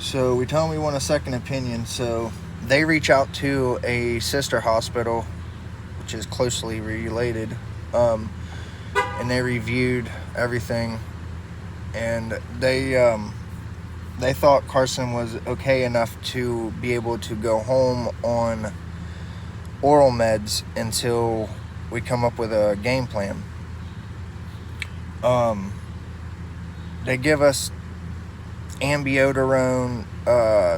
So we tell them we want a second opinion. So they reach out to a sister hospital, which is closely related, and they reviewed everything, and they thought Carson was okay enough to be able to go home on oral meds until we come up with a game plan. They give us amiodarone,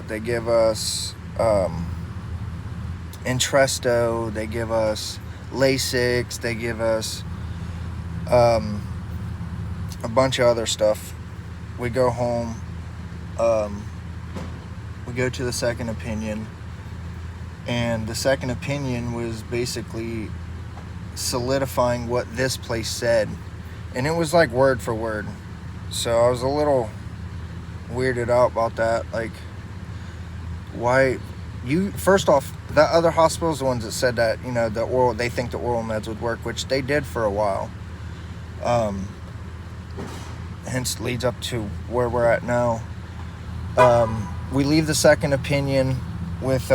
they give us Entresto, they give us Lasix, they give us a bunch of other stuff. We go home, we go to the second opinion, and the second opinion was basically solidifying what this place said, and it was like word for word. So I was a little weirded out about that. Like, why you first off, the other hospitals, the ones that said that, you know, they think the oral meds would work, which they did for a while, hence leads up to where we're at now. We leave the second opinion with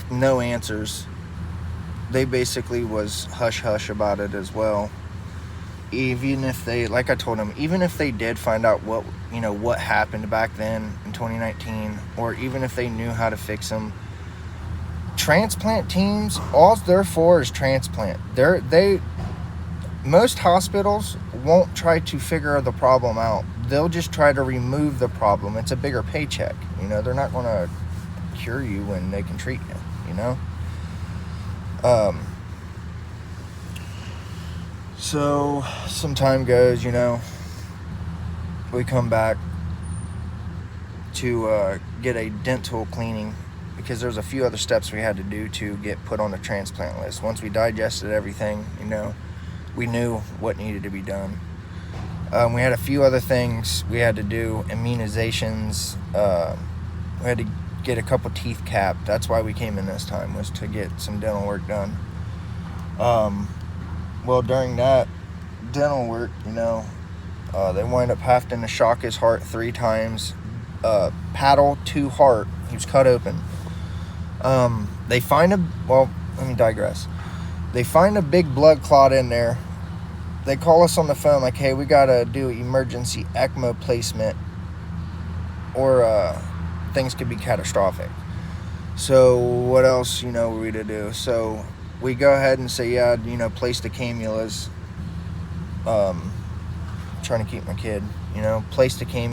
no answers. They basically was hush about it as well. Even if they, like I told them, even if they did find out what happened back then in 2019, or even if they knew how to fix them, transplant teams, all they're for is transplant. Most hospitals won't try to figure the problem out. They'll just try to remove the problem. It's a bigger paycheck. You know, they're not going to cure you when they can treat you, you know? So some time goes, you know, we come back to get a dental cleaning, because there's a few other steps we had to do to get put on the transplant list. Once we digested everything, you know, we knew what needed to be done. We had a few other things we had to do, immunizations. We had to get a couple teeth capped. That's why we came in this time, was to get some dental work done. Well, during that dental work, you know, they wind up having to shock his heart 3 times, paddle to heart. He was cut open. They find let me digress. They find a big blood clot in there. They call us on the phone like, hey, we gotta do emergency ECMO placement, or things could be catastrophic. So what else, you know, were we to do? So we go ahead and say, yeah, you know, place the cannulas. Trying to keep my kid, you know, place the cannulas.